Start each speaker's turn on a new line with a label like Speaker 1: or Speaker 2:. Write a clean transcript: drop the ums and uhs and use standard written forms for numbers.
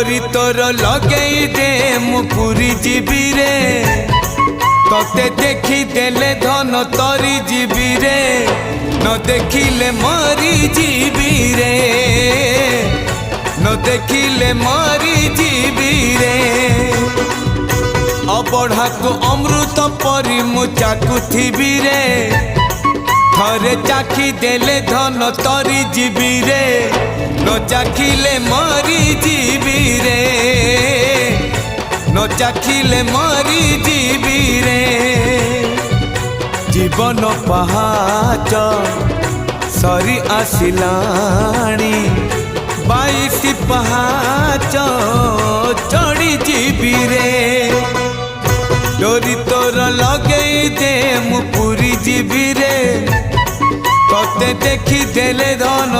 Speaker 1: डोरी तोर लगई दे मु पूरी जीवी रे तोते देखी देले धन तरी जीवी रे न देखिले मरी जीवी रे न देखिले मरी जीवी रे अबढ़ा को अमृत परी मु चाकुथिबी रे थरे चाखी देले धन तरी जीवी रे न चाखिले मरी जीवी रे न चाखिले मरी जीवी रे जीवन पहाच सरी आसिलाणी 22 पहाच चढ़ी जीवी रे डोरी तोर लगई दे मु पूरी जीवी रे तोते देखी देले धन